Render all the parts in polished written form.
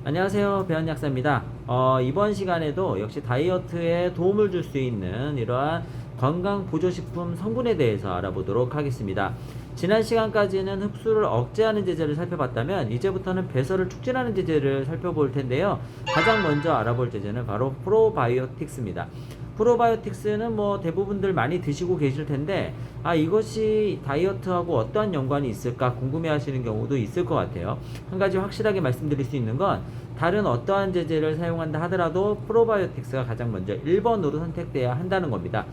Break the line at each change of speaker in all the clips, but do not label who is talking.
안녕하세요, 배현약사입니다. 이번 시간에도 역시 다이어트에 도움을 줄 수 있는 이러한 건강보조식품 성분에 대해서 알아보도록 하겠습니다. 지난 시간까지는 흡수를 억제하는 제제를 살펴봤다면 이제부터는 배설을 촉진하는 제제를 살펴볼 텐데요. 가장 먼저 알아볼 제제는 바로 프로바이오틱스입니다. 프로바이오틱스는 대부분들 많이 드시고 계실 텐데 이것이 다이어트하고 어떠한 연관이 있을까 궁금해 하시는 경우도 있을 것 같아요. 한 가지 확실하게 말씀드릴 수 있는 건 다른 어떠한 제제를 사용한다 하더라도 프로바이오틱스가 가장 먼저 1번으로 선택돼야 한다는 겁니다.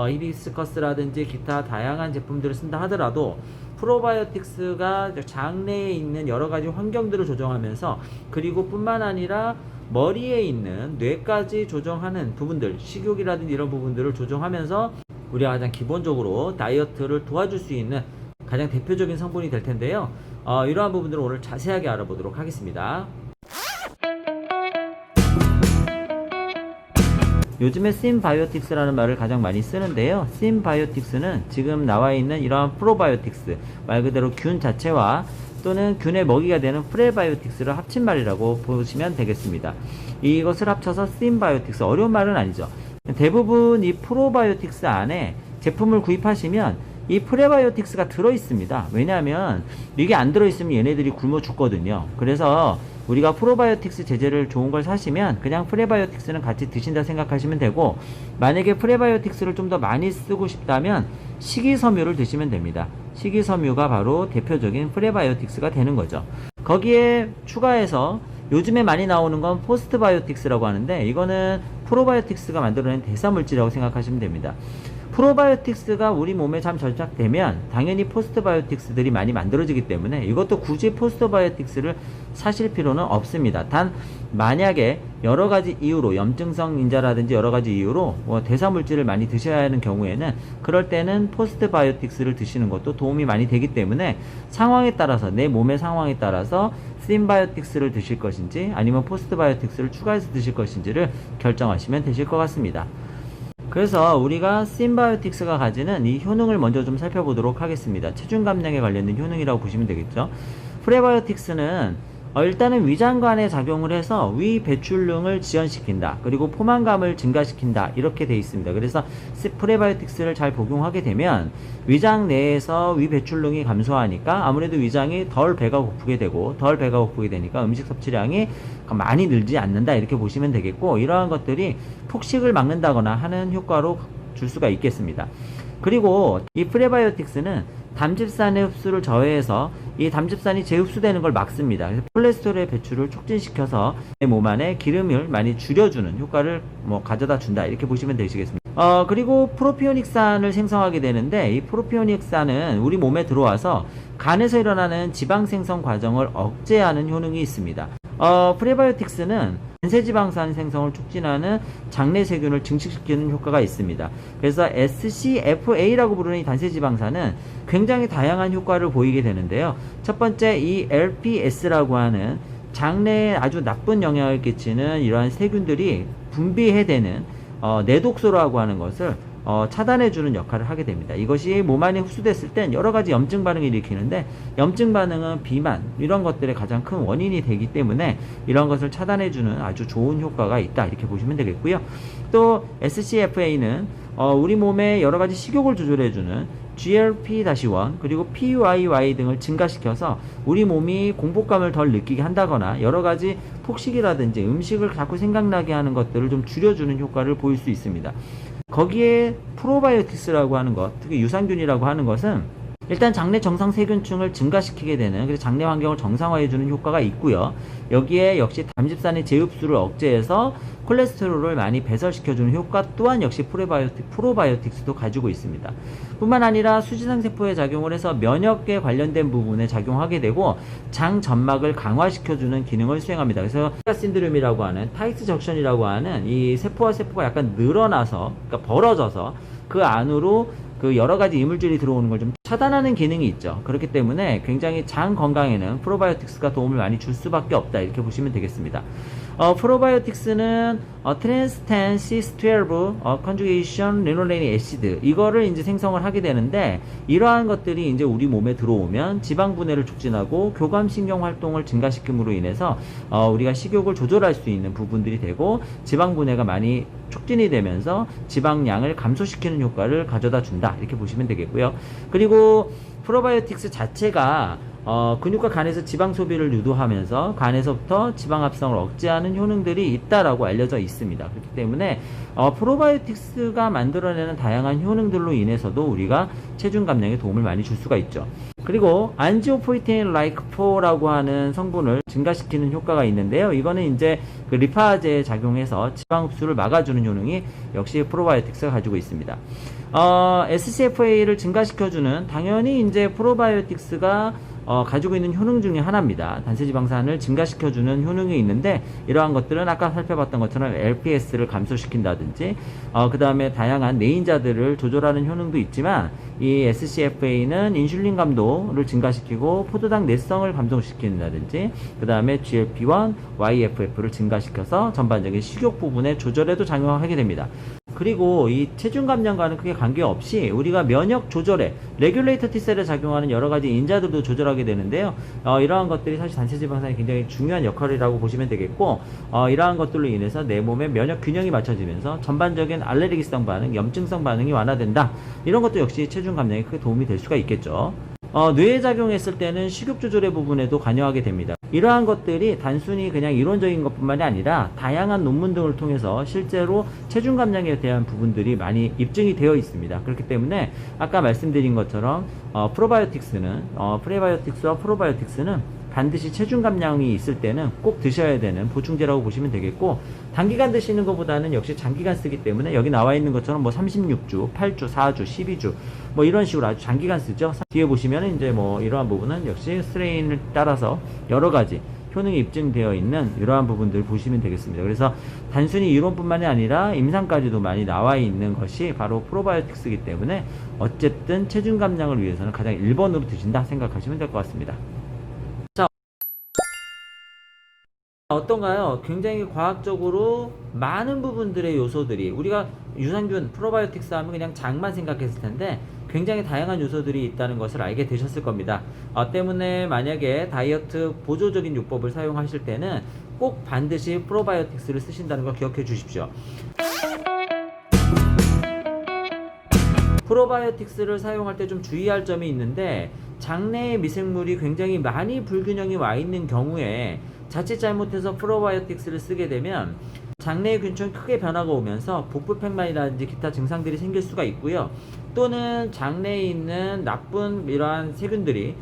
히비스커스라든지 기타 다양한 제품들을 쓴다 하더라도 프로바이오틱스가 장내에 있는 여러가지 환경들을 조정하면서 그리고 뿐만 아니라 머리에 있는 뇌까지 조정하는 부분들, 식욕이라든지 이런 부분들을 조정하면서 우리가 가장 기본적으로 다이어트를 도와줄 수 있는 가장 대표적인 성분이 될 텐데요. 이러한 부분들을 오늘 자세하게 알아보도록 하겠습니다. 요즘에 심바이오틱스라는 말을 가장 많이 쓰는데요. 심바이오틱스는 지금 나와 있는 이러한 프로바이오틱스, 말 그대로 균 자체와 또는 균의 먹이가 되는 프레바이오틱스를 합친 말이라고 보시면 되겠습니다. 이것을 합쳐서 심바이오틱스, 어려운 말은 아니죠. 대부분 이 프로바이오틱스 안에 제품을 구입하시면 이 프레바이오틱스가 들어있습니다. 왜냐하면 이게 안 들어있으면 얘네들이 굶어 죽거든요. 그래서 우리가 프로바이오틱스 제제를 좋은 걸 사시면 그냥 프레바이오틱스는 같이 드신다 생각하시면 되고, 만약에 프레바이오틱스를 좀 더 많이 쓰고 싶다면 식이섬유를 드시면 됩니다. 식이섬유가 바로 대표적인 프레바이오틱스가 되는 거죠. 거기에 추가해서 요즘에 많이 나오는 건 포스트바이오틱스라고 하는데, 이거는 프로바이오틱스가 만들어낸 대사물질이라고 생각하시면 됩니다. 프로바이오틱스가 우리 몸에 잘 정착되면 당연히 포스트바이오틱스들이 많이 만들어지기 때문에 이것도 굳이 포스트바이오틱스를 사실 필요는 없습니다. 단 만약에 여러가지 이유로 염증성 인자라든지 여러가지 이유로 대사물질을 많이 드셔야 하는 경우에는 그럴 때는 포스트바이오틱스를 드시는 것도 도움이 많이 되기 때문에 상황에 따라서, 내 몸의 상황에 따라서 심바이오틱스를 드실 것인지 아니면 포스트바이오틱스를 추가해서 드실 것인지를 결정하시면 되실 것 같습니다. 그래서 우리가 심바이오틱스가 가지는 이 효능을 먼저 좀 살펴보도록 하겠습니다. 체중 감량에 관련된 효능이라고 보시면 되겠죠. 프레바이오틱스는 일단은 위장관에 작용을 해서 위 배출능을 지연시킨다, 그리고 포만감을 증가시킨다, 이렇게 되어 있습니다. 그래서 프레바이오틱스를 잘 복용하게 되면 위장 내에서 위 배출능이 감소하니까 아무래도 위장이 덜 배가 고프게 되고, 덜 배가 고프게 되니까 음식 섭취량이 많이 늘지 않는다, 이렇게 보시면 되겠고, 이러한 것들이 폭식을 막는다거나 하는 효과로 줄 수가 있겠습니다. 그리고 이 프레바이오틱스는 담즙산의 흡수를 저해해서 이 담즙산이 재흡수되는 걸 막습니다. 그래서 콜레스테롤의 배출을 촉진시켜서 내 몸 안에 기름을 많이 줄여주는 효과를 가져다 준다, 이렇게 보시면 되시겠습니다. 그리고 프로피오닉산을 생성하게 되는데, 이 프로피오닉산은 우리 몸에 들어와서 간에서 일어나는 지방 생성 과정을 억제하는 효능이 있습니다. 프레바이오틱스는 단세지방산 생성을 촉진하는 장내 세균을 증식시키는 효과가 있습니다. 그래서 SCFA라고 부르는 이 단세지방산은 굉장히 다양한 효과를 보이게 되는데요. 첫 번째, 이 LPS라고 하는 장내에 아주 나쁜 영향을 끼치는 이러한 세균들이 분비해대는 내독소라고 하는 것을 차단해주는 역할을 하게 됩니다. 이것이 몸 안에 흡수됐을 땐 여러가지 염증 반응을 일으키는데, 염증 반응은 비만, 이런 것들의 가장 큰 원인이 되기 때문에 이런 것을 차단해주는 아주 좋은 효과가 있다, 이렇게 보시면 되겠고요. 또 SCFA는 우리 몸에 여러가지 식욕을 조절해주는 GLP-1 그리고 PYY 등을 증가시켜서 우리 몸이 공복감을 덜 느끼게 한다거나 여러가지 폭식이라든지 음식을 자꾸 생각나게 하는 것들을 좀 줄여주는 효과를 보일 수 있습니다. 거기에 프로바이오틱스라고 하는 것, 특히 유산균이라고 하는 것은 일단 장내 정상 세균층을 증가시키게 되는, 그래서 장내 환경을 정상화해주는 효과가 있고요. 여기에 역시 담즙산의 재흡수를 억제해서 콜레스테롤을 많이 배설시켜주는 효과 또한 역시 프로바이오틱스도 가지고 있습니다. 뿐만 아니라 수지상세포에 작용을 해서 면역에 관련된 부분에 작용하게 되고 장 점막을 강화시켜주는 기능을 수행합니다. 그래서 신드롬이라고 하는 타이트 적션이라고 하는 이 세포와 세포가 약간 늘어나서, 그러니까 벌어져서 그 안으로 그 여러 가지 이물질이 들어오는 걸 좀 차단하는 기능이 있죠. 그렇기 때문에 굉장히 장 건강에는 프로바이오틱스가 도움을 많이 줄 수밖에 없다, 이렇게 보시면 되겠습니다. 프로바이오틱스는 트랜스텐 시스12 컨주게이션 리노레닉 애시드, 이거를 이제 생성을 하게 되는데, 이러한 것들이 이제 우리 몸에 들어오면 지방 분해를 촉진하고 교감신경 활동을 증가시킴으로 인해서 우리가 식욕을 조절할 수 있는 부분들이 되고, 지방 분해가 많이 촉진이 되면서 지방량을 감소시키는 효과를 가져다 준다, 이렇게 보시면 되겠고요. 그리고 프로바이오틱스 자체가 근육과 간에서 지방 소비를 유도하면서 간에서부터 지방 합성을 억제하는 효능들이 있다라고 알려져 있습니다. 그렇기 때문에 프로바이오틱스가 만들어내는 다양한 효능들로 인해서도 우리가 체중 감량에 도움을 많이 줄 수가 있죠. 그리고 안지오포이틴 라이크4라고 하는 성분을 증가시키는 효과가 있는데요. 이거는 이제 그 리파제에 작용해서 지방 흡수를 막아주는 효능이 역시 프로바이오틱스가 가지고 있습니다. SCFA를 증가시켜주는, 당연히 이제 프로바이오틱스가 가지고 있는 효능 중에 하나입니다. 단세지방산을 증가시켜주는 효능이 있는데, 이러한 것들은 아까 살펴봤던 것처럼 LPS를 감소시킨다든지, 그 다음에 다양한 내인자들을 조절하는 효능도 있지만, 이 SCFA는 인슐린 감도를 증가시키고 포도당 내성을 감소시킨다든지, 그 다음에 GLP-1, YFF를 증가시켜서 전반적인 식욕 부분의 조절에도 작용하게 됩니다. 그리고 이 체중 감량과는 크게 관계없이 우리가 면역 조절에 레귤레이터 T셀에 작용하는 여러 가지 인자들도 조절하게 되는데요. 이러한 것들이 사실 단체지방산이 굉장히 중요한 역할이라고 보시면 되겠고, 이러한 것들로 인해서 내 몸의 면역 균형이 맞춰지면서 전반적인 알레르기성 반응, 염증성 반응이 완화된다. 이런 것도 역시 체중 감량에 크게 도움이 될 수가 있겠죠. 뇌에 작용했을 때는 식욕 조절의 부분에도 관여하게 됩니다. 이러한 것들이 단순히 그냥 이론적인 것뿐만이 아니라 다양한 논문 등을 통해서 실제로 체중 감량에 대한 부분들이 많이 입증이 되어 있습니다. 그렇기 때문에 아까 말씀드린 것처럼 프레바이오틱스와 프로바이오틱스는 반드시 체중 감량이 있을 때는 꼭 드셔야 되는 보충제라고 보시면 되겠고, 단기간 드시는 것보다는 역시 장기간 쓰기 때문에 여기 나와 있는 것처럼 뭐 36주, 8주, 4주, 12주 뭐 이런 식으로 아주 장기간 쓰죠. 뒤에 보시면은 이제 뭐 이러한 부분은 역시 스트레인을 따라서 여러 가지 효능이 입증되어 있는 이러한 부분들 보시면 되겠습니다. 그래서 단순히 이론뿐만이 아니라 임상까지도 많이 나와 있는 것이 바로 프로바이오틱스이기 때문에 어쨌든 체중 감량을 위해서는 가장 1번으로 드신다 생각하시면 될 것 같습니다. 어떤가요? 굉장히 과학적으로 많은 부분들의 요소들이, 우리가 유산균, 프로바이오틱스 하면 그냥 장만 생각했을 텐데 굉장히 다양한 요소들이 있다는 것을 알게 되셨을 겁니다. 때문에 만약에 다이어트 보조적인 요법을 사용하실 때는 꼭 반드시 프로바이오틱스를 쓰신다는 걸 기억해 주십시오. 프로바이오틱스를 사용할 때 좀 주의할 점이 있는데, 장내에 미생물이 굉장히 많이 불균형이 와 있는 경우에 자칫 잘못해서 프로바이오틱스를 쓰게 되면 장내의 균층이 크게 변화가 오면서 복부팽만이라든지 기타 증상들이 생길 수가 있고요. 또는 장내에 있는 나쁜 이러한 세균들이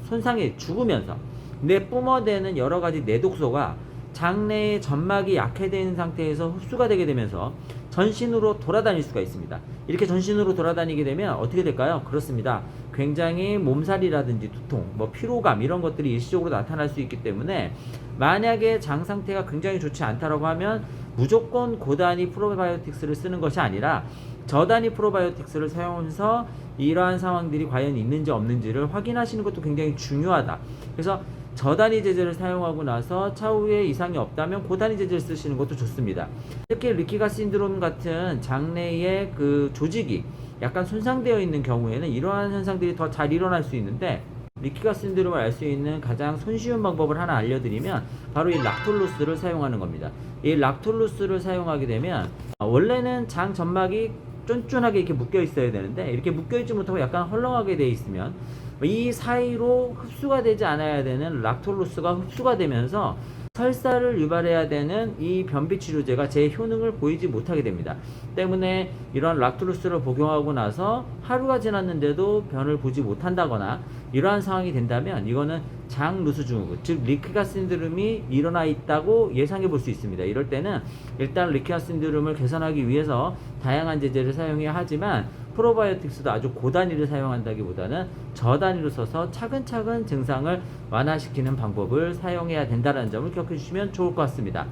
손상이 죽으면서 내뿜어대는 여러 가지 내독소가 장내의 점막이 약해진 상태에서 흡수가 되게 되면서 전신으로 돌아다닐 수가 있습니다. 이렇게 전신으로 돌아다니게 되면 어떻게 될까요? 그렇습니다. 굉장히 몸살이라든지 두통, 피로감 이런 것들이 일시적으로 나타날 수 있기 때문에 만약에 장 상태가 굉장히 좋지 않다라고 하면 무조건 고단위 프로바이오틱스를 쓰는 것이 아니라 저단위 프로바이오틱스를 사용하면서 이러한 상황들이 과연 있는지 없는지를 확인하시는 것도 굉장히 중요하다. 그래서 저단위 제제를 사용하고 나서 차후에 이상이 없다면 고단위 제제를 쓰시는 것도 좋습니다. 특히 리키가 신드롬 같은 장내의 그 조직이 약간 손상되어 있는 경우에는 이러한 현상들이 더 잘 일어날 수 있는데, 리키가 신드롬을 알 수 있는 가장 손쉬운 방법을 하나 알려드리면 바로 이 락톨루스를 사용하는 겁니다. 이 락톨루스를 사용하게 되면 원래는 장 점막이 쫀쫀하게 이렇게 묶여 있어야 되는데, 이렇게 묶여 있지 못하고 약간 헐렁하게 되어 있으면 이 사이로 흡수가 되지 않아야 되는 락톨루스가 흡수가 되면서 설사를 유발해야 되는 이 변비 치료제가 제 효능을 보이지 못하게 됩니다. 때문에 이런 락톨루스를 복용하고 나서 하루가 지났는데도 변을 보지 못한다거나 이러한 상황이 된다면 이거는 장 누수 증후군, 즉 리키가 신드롬이 일어나 있다고 예상해 볼 수 있습니다. 이럴 때는 일단 리키가 신드롬을 개선하기 위해서 다양한 제제를 사용해야 하지만, 프로바이오틱스도 아주 고단위를 사용한다기보다는 저단위로 써서 차근차근 증상을 완화시키는 방법을 사용해야 된다는 점을 기억해 주시면 좋을 것 같습니다.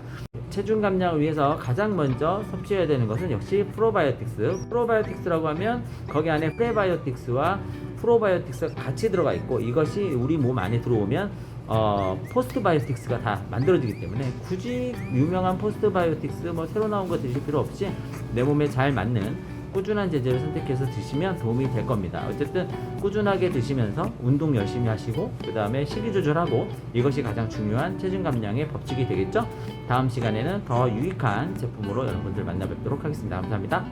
체중 감량을 위해서 가장 먼저 섭취해야 되는 것은 역시 프로바이오틱스. 프로바이오틱스라고 하면 거기 안에 프레바이오틱스와 프로바이오틱스가 같이 들어가 있고, 이것이 우리 몸 안에 들어오면 포스트바이오틱스가 다 만들어지기 때문에 굳이 유명한 포스트바이오틱스 뭐 새로 나온 거 드실 필요 없이 내 몸에 잘 맞는 꾸준한 제재를 선택해서 드시면 도움이 될 겁니다. 어쨌든 꾸준하게 드시면서 운동 열심히 하시고, 그 다음에 식이 조절하고, 이것이 가장 중요한 체중 감량의 법칙이 되겠죠. 다음 시간에는 더 유익한 제품으로 여러분들 만나 뵙도록 하겠습니다. 감사합니다.